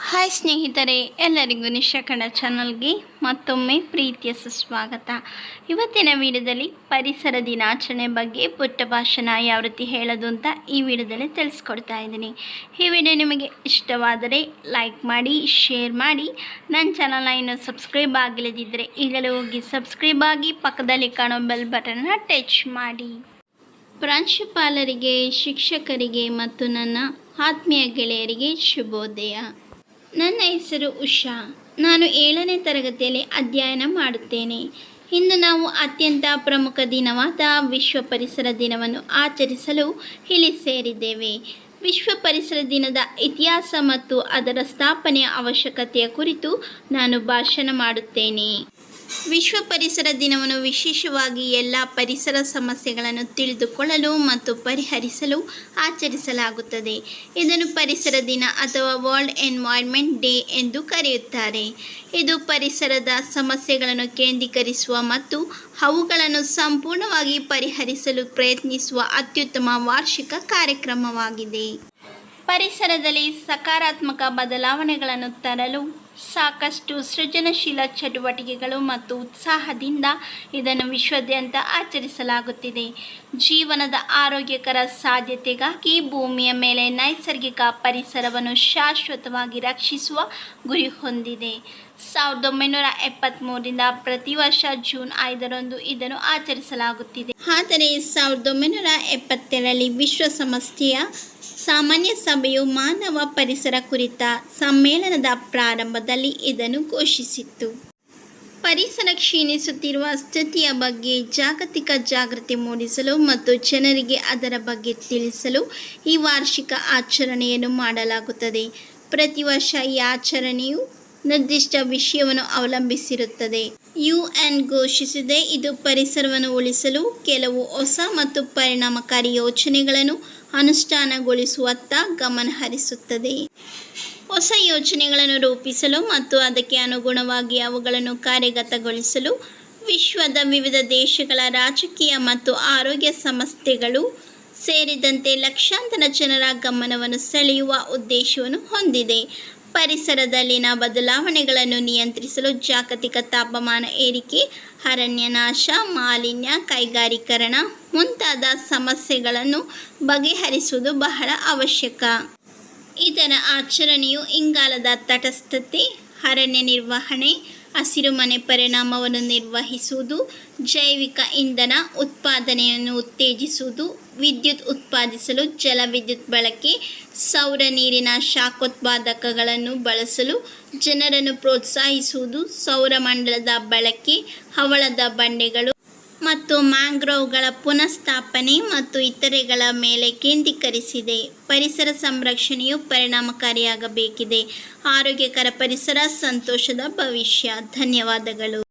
Hi ಸ್ನೇಹಿತರೆ, ಎಲ್ಲರಿಗೂ ನಿಶಾ ಕನ್ನಡ ಚಾನಲ್ಗೆ ಮತ್ತೊಮ್ಮೆ ಪ್ರೀತಿಯ ಸುಸ್ವಾಗತ. ಇವತ್ತಿನ ವಿಡಿಯೋದಲ್ಲಿ ಪರಿಸರ ದಿನಾಚರಣೆ ಬಗ್ಗೆ ಪುಟ್ಟ ಭಾಷಣ ಯಾವ ರೀತಿ ಹೇಳೋದು ಅಂತ ಈ ವಿಡಿಯೋದಲ್ಲಿ ತಿಳಿಸ್ಕೊಡ್ತಾ ಇದ್ದೀನಿ. ಈ ವಿಡಿಯೋ ನಿಮಗೆ ಇಷ್ಟವಾದರೆ ಲೈಕ್ ಮಾಡಿ, ಶೇರ್ ಮಾಡಿ. ನನ್ನ ಚಾನಲ್ನ ಇನ್ನೂ ಸಬ್ಸ್ಕ್ರೈಬ್ ಆಗಿಲ್ಲದಿದ್ದರೆ ಈಗಲೇ ಹೋಗಿ ಸಬ್ಸ್ಕ್ರೈಬ್ ಆಗಿ, ಪಕ್ಕದಲ್ಲಿ ಕಾಣೋ ಬೆಲ್ ಬಟನ್ನ ಟಚ್ ಮಾಡಿ. ಪ್ರಾಂಶುಪಾಲರಿಗೆ, ಶಿಕ್ಷಕರಿಗೆ ಮತ್ತು ನನ್ನ ಆತ್ಮೀಯ ಗೆಳೆಯರಿಗೆ ಶುಭೋದಯ. ನನ್ನ ಹೆಸರು ಉಷಾ. ನಾನು 7ನೇ ತರಗತಿಯಲ್ಲಿ ಅಧ್ಯಯನ ಮಾಡುತ್ತೇನೆ. ಇಂದು ನಾವು ಅತ್ಯಂತ ಪ್ರಮುಖ ದಿನವಾದ ವಿಶ್ವ ಪರಿಸರ ದಿನವನ್ನು ಆಚರಿಸಲು ಇಲ್ಲಿ ಸೇರಿದ್ದೇವೆ. ವಿಶ್ವ ಪರಿಸರ ದಿನದ ಇತಿಹಾಸ ಮತ್ತು ಅದರ ಸ್ಥಾಪನೆಯ ಅವಶ್ಯಕತೆಯ ಕುರಿತು ನಾನು ಭಾಷಣ ಮಾಡುತ್ತೇನೆ. ವಿಶ್ವ ಪರಿಸರ ದಿನವನ್ನು ವಿಶೇಷವಾಗಿ ಎಲ್ಲ ಪರಿಸರ ಸಮಸ್ಯೆಗಳನ್ನು ತಿಳಿದುಕೊಳ್ಳಲು ಮತ್ತು ಪರಿಹರಿಸಲು ಆಚರಿಸಲಾಗುತ್ತದೆ. ಇದನ್ನು ಪರಿಸರ ದಿನ ಅಥವಾ ವರ್ಲ್ಡ್ ಎನ್ವೈರ್ನ್ಮೆಂಟ್ ಡೇ ಎಂದು ಕರೆಯುತ್ತಾರೆ. ಇದು ಪರಿಸರದ ಸಮಸ್ಯೆಗಳನ್ನು ಕೇಂದ್ರೀಕರಿಸುವ ಮತ್ತು ಅವುಗಳನ್ನು ಸಂಪೂರ್ಣವಾಗಿ ಪರಿಹರಿಸಲು ಪ್ರಯತ್ನಿಸುವ ಅತ್ಯುತ್ತಮ ವಾರ್ಷಿಕ ಕಾರ್ಯಕ್ರಮವಾಗಿದೆ. ಪರಿಸರದಲ್ಲಿ ಸಕಾರಾತ್ಮಕ ಬದಲಾವಣೆಗಳನ್ನು ತರಲು ಸಾಕಷ್ಟು ಸೃಜನಶೀಲ ಚಟುವಟಿಕೆಗಳು ಮತ್ತು ಉತ್ಸಾಹದಿಂದ ಇದನ್ನು ವಿಶ್ವಾದ್ಯಂತ ಆಚರಿಸಲಾಗುತ್ತಿದೆ. ಜೀವನದ ಆರೋಗ್ಯಕರ ಸಾಧ್ಯತೆಗಾಗಿ ಭೂಮಿಯ ಮೇಲೆ ನೈಸರ್ಗಿಕ ಪರಿಸರವನ್ನು ಶಾಶ್ವತವಾಗಿ ರಕ್ಷಿಸುವ ಗುರಿ ಹೊಂದಿದೆ. 1973ರಿಂದ ಪ್ರತಿ ವರ್ಷ ಜೂನ್ 5ರಂದು ಇದನ್ನು ಆಚರಿಸಲಾಗುತ್ತಿದೆ. ಆದರೆ 1977ರಲ್ಲಿ ವಿಶ್ವಸಂಸ್ಥೆಯ ಸಾಮಾನ್ಯ ಸಭೆಯು ಮಾನವ ಪರಿಸರ ಕುರಿತ ಸಮ್ಮೇಳನದ ಪ್ರಾರಂಭದಲ್ಲಿ ಇದನ್ನು ಘೋಷಿಸಿತು. ಪರಿಸರ ಕ್ಷೀಣಿಸುತ್ತಿರುವ ಸ್ಥಿತಿಯ ಬಗ್ಗೆ ಜಾಗತಿಕ ಜಾಗೃತಿ ಮೂಡಿಸಲು ಮತ್ತು ಜನರಿಗೆ ಅದರ ಬಗ್ಗೆ ತಿಳಿಸಲು ಈ ವಾರ್ಷಿಕ ಆಚರಣೆಯನ್ನು ಮಾಡಲಾಗುತ್ತದೆ. ಪ್ರತಿ ವರ್ಷ ಈ ಆಚರಣೆಯು ನಿರ್ದಿಷ್ಟ ವಿಷಯವನ್ನು ಅವಲಂಬಿಸಿರುತ್ತದೆ. UN ಘೋಷಿಸಿದೆ. ಇದು ಪರಿಸರವನ್ನು ಉಳಿಸಲು ಕೆಲವು ಹೊಸ ಮತ್ತು ಪರಿಣಾಮಕಾರಿ ಯೋಜನೆಗಳನ್ನು ಅನುಷ್ಠಾನಗೊಳಿಸುವತ್ತ ಗಮನ ಹರಿಸುತ್ತದೆ. ಹೊಸ ಯೋಜನೆಗಳನ್ನು ರೂಪಿಸಲು ಮತ್ತು ಅದಕ್ಕೆ ಅನುಗುಣವಾಗಿ ಅವುಗಳನ್ನು ಕಾರ್ಯಗತಗೊಳಿಸಲು ವಿಶ್ವದ ವಿವಿಧ ದೇಶಗಳ ರಾಜಕೀಯ ಮತ್ತು ಆರೋಗ್ಯ ಸಂಸ್ಥೆಗಳು ಸೇರಿದಂತೆ ಲಕ್ಷಾಂತರ ಜನರ ಗಮನವನ್ನು ಸೆಳೆಯುವ ಉದ್ದೇಶವನ್ನು ಹೊಂದಿದೆ. ಪರಿಸರದಲ್ಲಿನ ಬದಲಾವಣೆಗಳನ್ನು ನಿಯಂತ್ರಿಸಲು ಜಾಗತಿಕ ತಾಪಮಾನ ಏರಿಕೆ, ಅರಣ್ಯನಾಶ, ಮಾಲಿನ್ಯ, ಕೈಗಾರೀಕರಣ ಮುಂತಾದ ಸಮಸ್ಯೆಗಳನ್ನು ಬಗೆಹರಿಸುವುದು ಬಹಳ ಅವಶ್ಯಕ. ಇದರ ಆಚರಣೆಯು ಇಂಗಾಲದ ತಟಸ್ಥತೆ, ಅರಣ್ಯ ನಿರ್ವಹಣೆ, ಹಸಿರುಮನೆ ಪರಿಣಾಮವನ್ನು ನಿರ್ವಹಿಸುವುದು, ಜೈವಿಕ ಇಂಧನ ಉತ್ಪಾದನೆಯನ್ನು ಉತ್ತೇಜಿಸುವುದು, ವಿದ್ಯುತ್ ಉತ್ಪಾದಿಸಲು ಜಲವಿದ್ಯುತ್ ಬಳಕೆ, ಸೌರ ನೀರಿನ ಶಾಖೋತ್ಪಾದಕಗಳನ್ನು ಬಳಸಲು ಜನರನ್ನು ಪ್ರೋತ್ಸಾಹಿಸುವುದು, ಸೌರಮಂಡಲದ ಬಳಕೆ, ಹವಳದ ಬಂಡೆಗಳು ಮತ್ತು ಮ್ಯಾಂಗ್ರೋವ್ಗಳ ಪುನಃಸ್ಥಾಪನೆ ಮತ್ತು ಇತರೆಗಳ ಮೇಲೆ ಕೇಂದ್ರೀಕರಿಸಿದೆ. ಪರಿಸರ ಸಂರಕ್ಷಣೆಯು ಪರಿಣಾಮಕಾರಿಯಾಗಬೇಕಿದೆ. ಆರೋಗ್ಯಕರ ಪರಿಸರ, ಸಂತೋಷದ ಭವಿಷ್ಯ. ಧನ್ಯವಾದಗಳು.